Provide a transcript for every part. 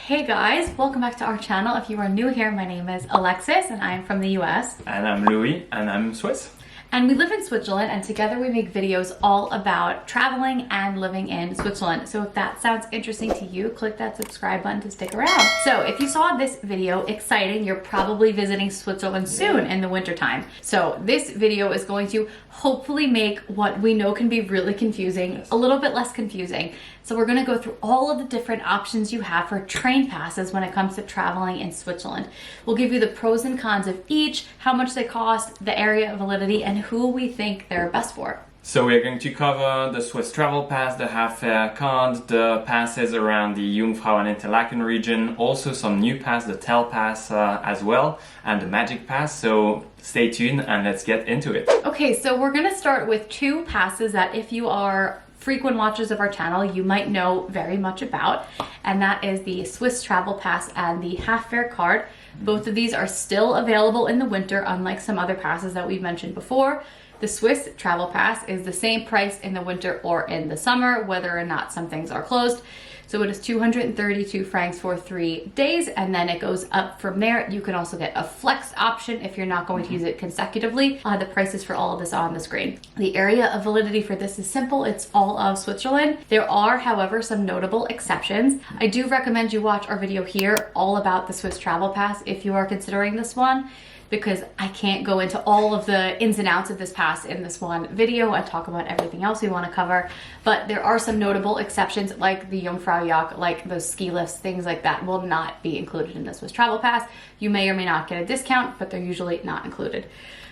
Hey guys, welcome back to our channel. If you are new here, my name is Alexis and I'm from the US. And I'm Louis and I'm Swiss. And we live in Switzerland, and together we make videos all about traveling and living in Switzerland. So if that sounds interesting to you, click that subscribe button to stick around. So if you saw this video exciting, you're probably visiting Switzerland soon in the winter time. So this video is going to hopefully make what we know can be really confusing a little bit less confusing. So we're going to go through all of the different options you have for train passes when it comes to traveling in Switzerland. We'll give you the pros and cons of each, how much they cost, the area of validity, and who we think they're best for. So we're going to cover the Swiss travel pass, the half-fare card, the passes around the Jungfrau and Interlaken region, also some new pass, the Tel pass as well, and the Magic pass. So stay tuned and let's get into it. Okay, so we're going to start with two passes that if you are frequent watchers of our channel, you might know very much about, and that is the Swiss travel pass and the half-fare card. Both of these are still available in the winter, unlike some other passes that we've mentioned before. The Swiss travel pass is the same price in the winter or in the summer, whether or not some things are closed. So it is 232 francs for 3 days, and then it goes up from there. You can also get a flex option if you're not going to use it consecutively. The prices for all of this are on the screen. The area of validity for this is simple. It's all of Switzerland. There are, however, some notable exceptions. I do recommend you watch our video here all about the Swiss travel pass if you are considering this one, because I can't go into all of the ins and outs of this pass in this one video and talk about everything else we want to cover. But there are some notable exceptions, like the Jungfrau Yacht, like those ski lifts, things like that will not be included in the Swiss travel pass. You may or may not get a discount, but they're usually not included.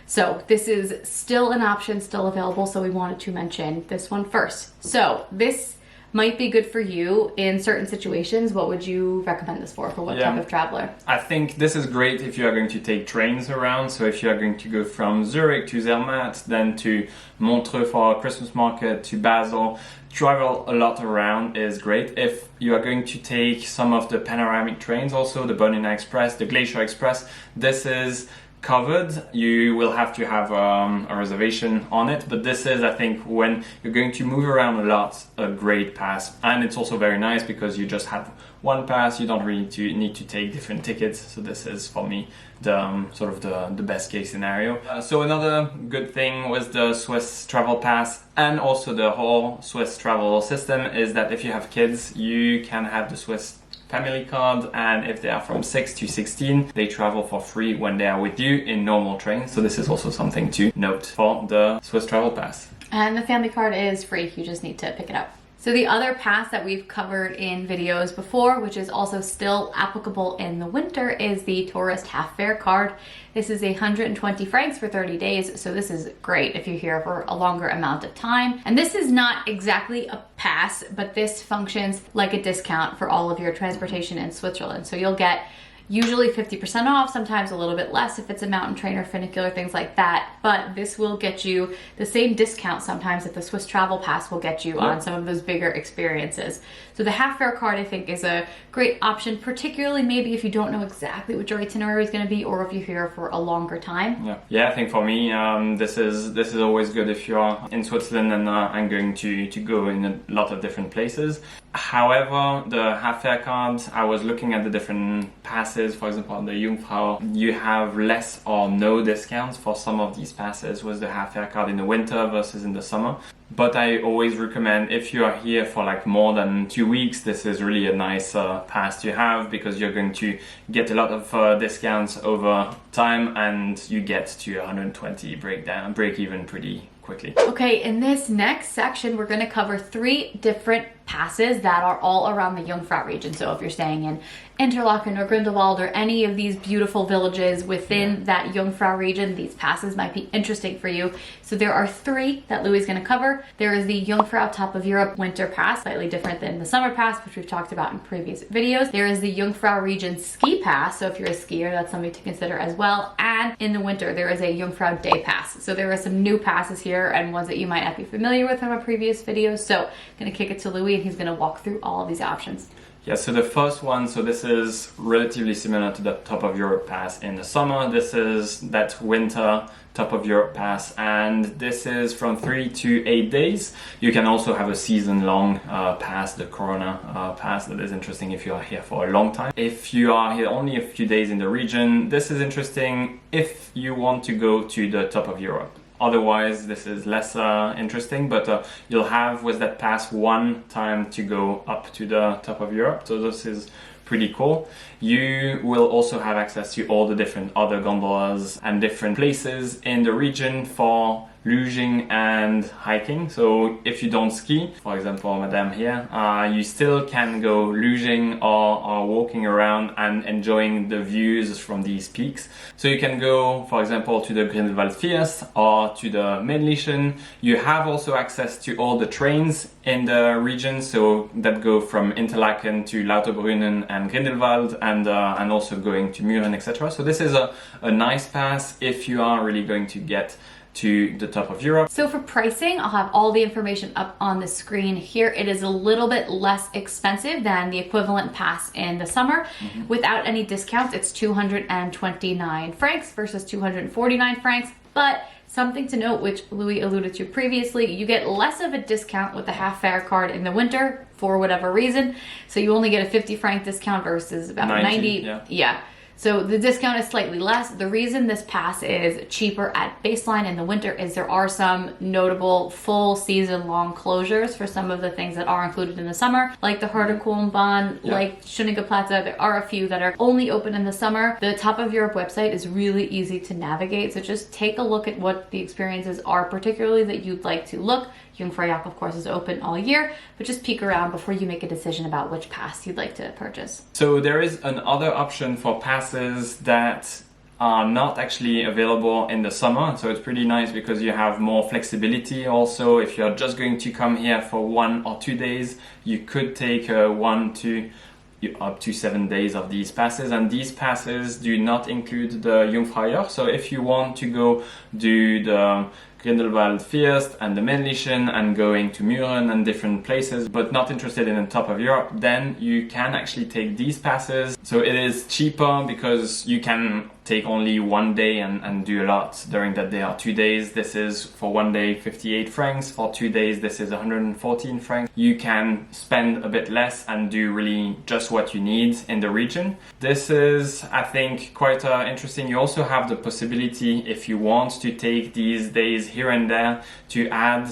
So this is still an option, still available, so we wanted to mention this one first. So this might be good for you in certain situations. What would you recommend this for what type of traveler? I think this is great if you are going to take trains around. So if you are going to go from Zurich to Zermatt, then to Montreux for a Christmas market, to Basel, travel a lot around is great. If you are going to take some of the panoramic trains, also the Bonina Express, the Glacier Express, this is covered. You will have to have a reservation on it, but this is, I think, when you're going to move around a lot, a great pass. And it's also very nice because you just have one pass, you don't really need to take different tickets. So this is, for me, the sort of the best case scenario. So another good thing with the Swiss travel pass and also the whole Swiss travel system is that if you have kids, you can have the Swiss family card, and if they are from 6 to 16, they travel for free when they are with you in normal trains. So this is also something to note for the Swiss travel pass. And the family card is free, you just need to pick it up. So the other pass that we've covered in videos before, which is also still applicable in the winter, is the tourist half-fare card. This is 120 francs for 30 days, so this is great if you're here for a longer amount of time. And this is not exactly a pass, but this functions like a discount for all of your transportation in Switzerland. So you'll get usually 50% off, sometimes a little bit less if it's a mountain train or funicular, things like that. But this will get you the same discount sometimes that the Swiss travel pass will get you on some of those bigger experiences. So the half-fare card, I think, is a great option, particularly maybe if you don't know exactly what your itinerary is going to be, or if you're here for a longer time. Yeah, I think for me, this is always good if you're in Switzerland and I'm going to go in a lot of different places. However, the half-fare card, I was looking at the different passes. For example, on the Jungfrau, you have less or no discounts for some of these passes with the half-fare card in the winter versus in the summer. But I always recommend, if you are here for like more than 2 weeks, this is really a nice pass to have, because you're going to get a lot of discounts over time, and you get to 120 break even pretty quickly. Okay, in this next section, we're going to cover 3 different passes that are all around the Jungfrau region. So if you're staying in Interlaken or Grindelwald or any of these beautiful villages within that Jungfrau region, these passes might be interesting for you. So there are 3 that Louis is going to cover. There is the Jungfrau Top of Europe Winter Pass, slightly different than the Summer Pass, which we've talked about in previous videos. There is the Jungfrau Region Ski Pass, so if you're a skier, that's something to consider as well. And in the winter, there is a Jungfrau Day Pass. So there are some new passes here and ones that you might not be familiar with from our previous videos. So I'm going to kick it to Louis, and he's going to walk through all of these options. Yeah, so the first one, so this is relatively similar to the Top of Europe pass in the summer. This is that winter Top of Europe pass, and this is from 3 to 8 days. You can also have a season-long pass, the Corona pass, that is interesting if you are here for a long time. If you are here only a few days in the region, this is interesting if you want to go to the Top of Europe. Otherwise, this is less interesting, but you'll have with that pass one time to go up to the Top of Europe. So this is pretty cool. You will also have access to all the different other gondolas and different places in the region for luging and hiking. So if you don't ski, for example, Madame here, you still can go luging or walking around and enjoying the views from these peaks. So you can go, for example, to the Grindelwald First or to the Männlichen. You have also access to all the trains in the region, so that go from Interlaken to Lauterbrunnen and Grindelwald, and also going to Müren, etc. So this is a nice pass if you are really going to get to the Top of Europe. So for pricing, I'll have all the information up on the screen here. It is a little bit less expensive than the equivalent pass in the summer. Without any discounts, it's 229 francs versus 249 francs. But something to note, which Louis alluded to previously, you get less of a discount with the half fare card in the winter for whatever reason. So you only get a 50 franc discount versus about 90. Yeah. So the discount is slightly less. The reason this pass is cheaper at baseline in the winter is there are some notable full season long closures for some of the things that are included in the summer, like the Hardekulmbahn, like Schöniger Plaza. There are a few that are only open in the summer. The Top of Europe website is really easy to navigate, so just take a look at what the experiences are, particularly that you'd like to look. Jungfrau Region, of course, is open all year, but just peek around before you make a decision about which pass you'd like to purchase. So there is another option for passes that are not actually available in the summer. So it's pretty nice because you have more flexibility also. If you're just going to come here for 1 or 2 days, you could take up to 7 days of these passes, and these passes do not include the Jungfrau Region. So if you want to go do the Grindelwald First and the Männlichen and going to Müren and different places, but not interested in the Top of Europe, then you can actually take these passes. So it is cheaper because you can take only 1 day and do a lot during that day or 2 days. This is for 1 day 58 francs, for 2 days this is 114 francs. You can spend a bit less and do really just what you need in the region. This is, I think, quite interesting. You also have the possibility, if you want to take these days here and there, to add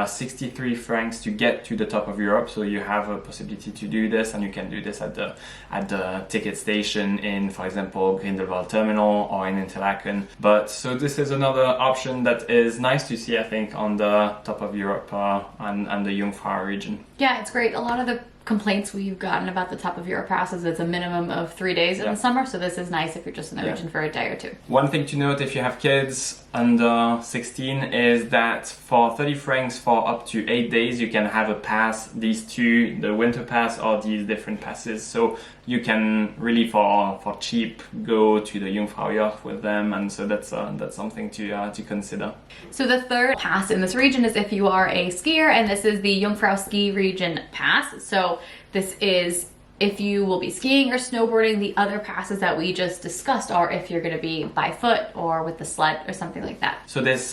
63 francs to get to the Top of Europe. So you have a possibility to do this, and you can do this at the ticket station in, for example, Grindelwald Terminal or in Interlaken. But so this is another option that is nice to see, I think, on the Top of Europe and the Jungfrau region. Yeah, it's great. A lot of the complaints we've gotten about the Top of Europe passes, it's a minimum of 3 days in the summer, so this is nice if you're just in the region for a day or two. One thing to note if you have kids under 16 is that for 30 francs for up to 8 days you can have a pass, these two, the winter pass or these different passes, so you can really for cheap go to the Jungfrau Region with them, and so that's something to consider. So the third pass in this region is if you are a skier, and this is the Jungfrau Ski Region Pass. So this is if you will be skiing or snowboarding. The other passes that we just discussed are if you're going to be by foot or with the sled or something like that. So this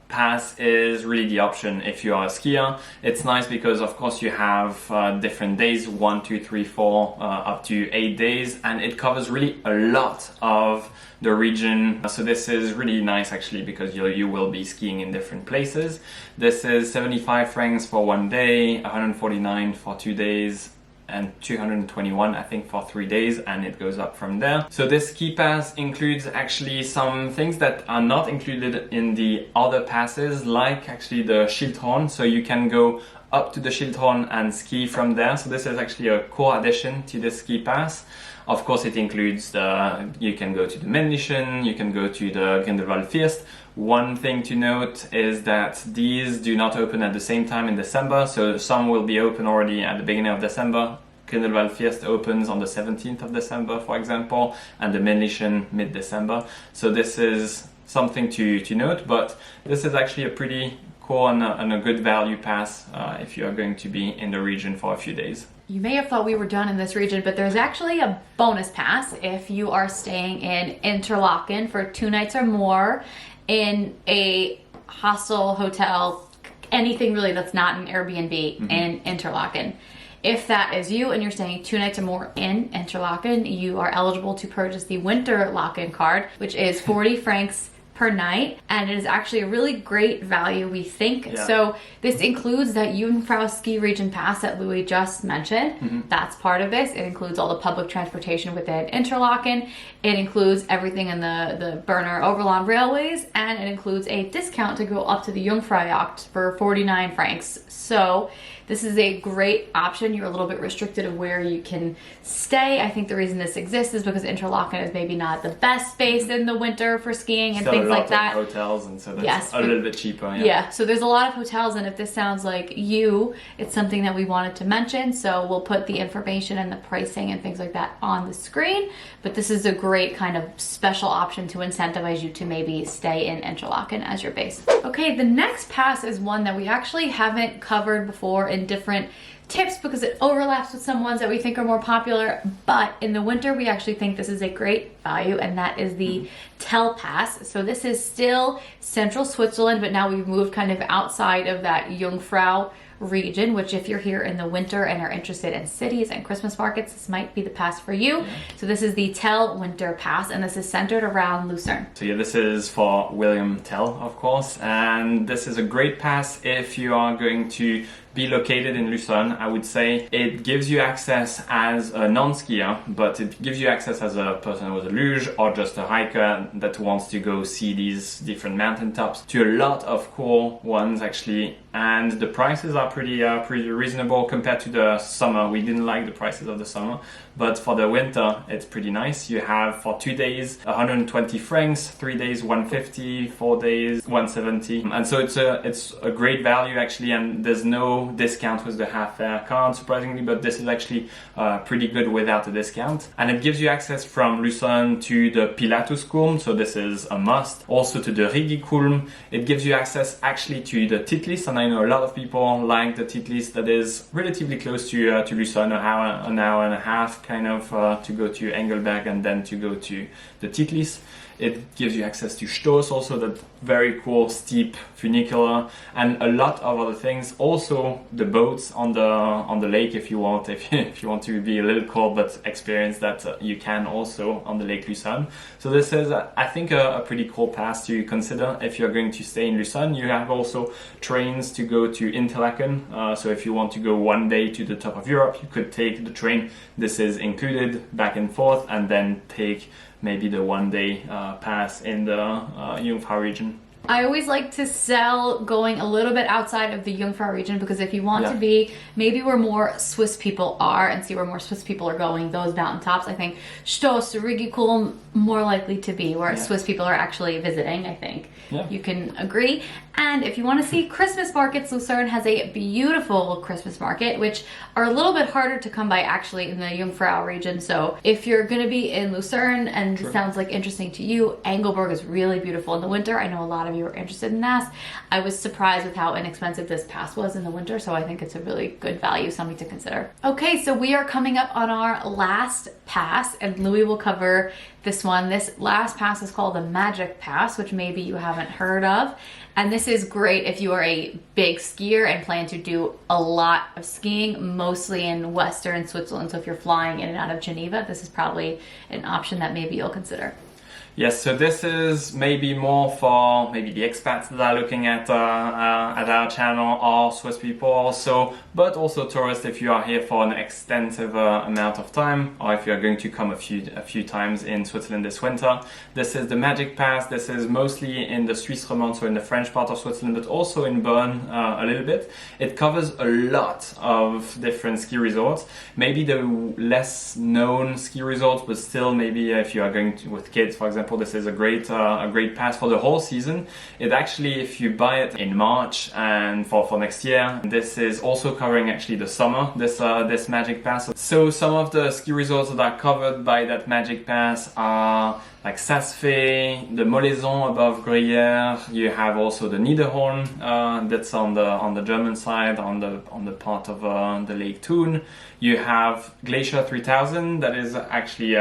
pass is really the option if you are a skier. It's nice because of course you have different days, 1, 2, 3, 4 up to 8 days, and it covers really a lot of the region. So this is really nice actually because you will be skiing in different places. This is 75 francs for 1 day, 149 for 2 days, and 221 I think for 3 days, and it goes up from there. So this ski pass includes actually some things that are not included in the other passes, like actually the Schildhorn. So you can go up to the Schildhorn and ski from there. So this is actually a core addition to the ski pass. Of course it includes you can go to the Männlichen, you can go to the Grindelwald First. One thing to note is that these do not open at the same time in December, so some will be open already at the beginning of December. Grindelwald First opens on the 17th of December, for example, and the Männlichen mid-December. So this is something to note, but this is actually a pretty cool and a good value pass if you are going to be in the region for a few days. you may have thought we were done in this region, but there's actually a bonus pass if you are staying in Interlaken for 2 nights or more in a hostel, hotel, anything really that's not an Airbnb in Interlaken. If that is you and you're staying 2 nights or more in Interlaken, you are eligible to purchase the Winterlaken card, which is 40 francs per night, and it is actually a really great value, we think. Yeah. So this includes that Jungfrau ski region pass that Louis just mentioned. That's part of this. It includes all the public transportation within Interlaken. It includes everything in the Berner Overland railways, and it includes a discount to go up to the Jungfrau for 49 francs. So this is a great option. You're a little bit restricted of where you can stay. I think the reason this exists is because Interlaken is maybe not the best space in the winter for skiing and things like that. Hotels, and so that's a little bit cheaper. Yeah, so there's a lot of hotels, and if this sounds like you, it's something that we wanted to mention. So we'll put the information and the pricing and things like that on the screen. But this is a great kind of special option to incentivize you to maybe stay in Interlaken as your base. Okay, the next pass is one that we actually haven't covered before in different tips because it overlaps with some ones that we think are more popular, but in the winter we actually think this is a great value, and that is the Tell Pass. So this is still central Switzerland, but now we've moved kind of outside of that Jungfrau region, which if you're here in the winter and are interested in cities and Christmas markets, this might be the pass for you. So this is the Tell Winter Pass, and this is centered around Lucerne. So yeah, this is for William Tell, of course, and this is a great pass if you are going to be located in Lucerne. I would say it gives you access as a non-skier, but it gives you access as a person with a luge or just a hiker that wants to go see these different mountaintops, to a lot of cool ones actually, and the prices are pretty reasonable compared to the summer. We didn't like the prices of the summer, but for the winter it's pretty nice. You have for 2 days 120 francs, 3 days 150, 4 days 170, and so it's a great value actually, and there's no discount with the half fare card surprisingly, but this is actually pretty good without a discount, and it gives you access from Lucerne to the Pilatuskulm, so this is a must. Also to the Rigikulm. It gives you access actually to the Titlis, and I know a lot of people like the Titlis. That is relatively close to Lucerne, an hour and a half kind of to go to Engelberg and then to go to the Titlis. It gives you access to Stoß, also that very cool steep funicular, and a lot of other things. Also the boats on the lake if you want to be a little cold but experience that, you can also on the Lake Lucerne. So this is I think a pretty cool pass to consider if you're going to stay in Lucerne. You have also trains to go to Interlaken, so if you want to go one day to the top of Europe, you could take the train. This is included back and forth, and then take maybe the 1 day pass in the Jungfrau region. I always like to sell going a little bit outside of the Jungfrau region, because if you want to be maybe where more Swiss people are and see where more Swiss people are going, those mountaintops, I think Stoß, Rigikulm, more likely to be where Swiss people are actually visiting, I think. You can agree. And if you want to see Christmas markets, Lucerne has a beautiful Christmas market, which are a little bit harder to come by actually in the Jungfrau region. So if you're going to be in Lucerne and it sounds like interesting to you, Engelberg is really beautiful in the winter. I know a lot of you are interested in that. I was surprised with how inexpensive this pass was in the winter, so I think it's a really good value, something to consider. Okay, so we are coming up on our last pass, and Louis will cover this one. This last pass is called the Magic Pass, which maybe you haven't heard of. And this is great if you are a big skier and plan to do a lot of skiing, mostly in Western Switzerland. So if you're flying in and out of Geneva, this is probably an option that maybe you'll consider. Yes, so this is maybe more for maybe the expats that are looking at our channel, or Swiss people also, but also tourists if you are here for an extensive amount of time, or if you are going to come a few times in Switzerland this winter. This is the Magic Pass. This is mostly in the Suisse romande, so in the French part of Switzerland, but also in Bern a little bit. It covers a lot of different ski resorts, maybe the less known ski resorts, but still maybe if you are going with kids, for example, this is a great pass for the whole season. It actually, if you buy it in March and for next year, this is also covering actually the summer, this Magic Pass. So some of the ski resorts that are covered by that Magic Pass are like Saas-Fee, the Molaison above Gruyère. You have also the Niederhorn, that's on the German side, on the part of the Lake Thun. You have Glacier 3000, that is actually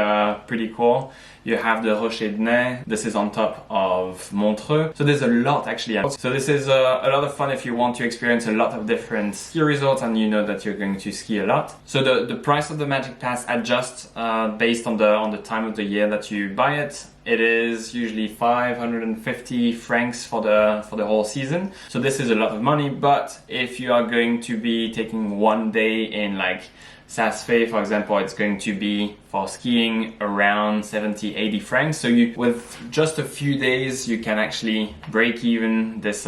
pretty cool. You have the Rocher de Nez, this is on top of Montreux. So there's a lot actually. So this is a lot of fun if you want to experience a lot of different ski resorts and you know that you're going to ski a lot. So the price of the Magic Pass adjusts based on the time of the year that you buy it. It is usually 550 francs for the whole season. So this is a lot of money, but if you are going to be taking one day in like Saas-Fee, for example, it's going to be for skiing around 70-80 francs. So with just a few days, you can actually break even this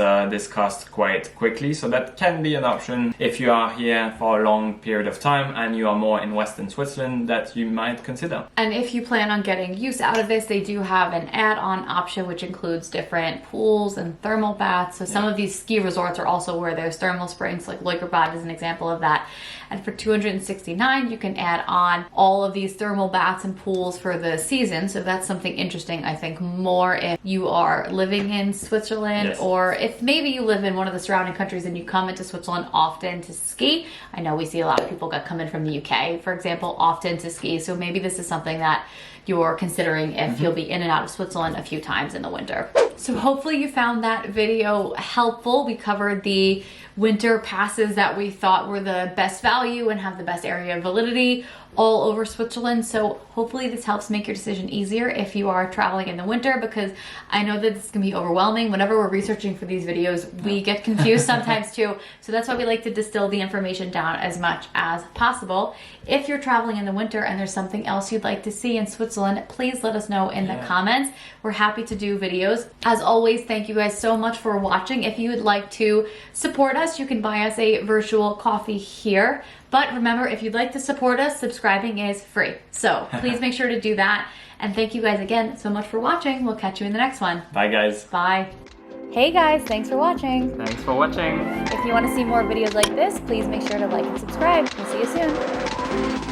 cost quite quickly. So that can be an option if you are here for a long period of time and you are more in Western Switzerland that you might consider. And if you plan on getting use out of this, they do have an add-on option which includes different pools and thermal baths. So some of these ski resorts are also where there's thermal springs, like Leukerbad is an example of that. And for $269, you can add on all of these thermal baths and pools for the season. So that's something interesting, I think, more if you are living in Switzerland or if maybe you live in one of the surrounding countries and you come into Switzerland often to ski. I know we see a lot of people that come in from the UK, for example, often to ski. So maybe this is something that you're considering if you'll be in and out of Switzerland a few times in the winter. So hopefully you found that video helpful. We covered the winter passes that we thought were the best value and have the best area of validity all over Switzerland. So hopefully this helps make your decision easier if you are traveling in the winter, because I know that this can be overwhelming. Whenever we're researching for these videos, we get confused sometimes too. So that's why we like to distill the information down as much as possible. If you're traveling in the winter and there's something else you'd like to see in Switzerland, please let us know in the comments. We're happy to do videos. As always, thank you guys so much for watching. If you would like to support us, you can buy us a virtual coffee here. But remember, if you'd like to support us, subscribing is free. So please make sure to do that. And thank you guys again so much for watching. We'll catch you in the next one. Bye guys. Bye. Hey guys, thanks for watching. Thanks for watching. If you want to see more videos like this, please make sure to like and subscribe. We'll see you soon.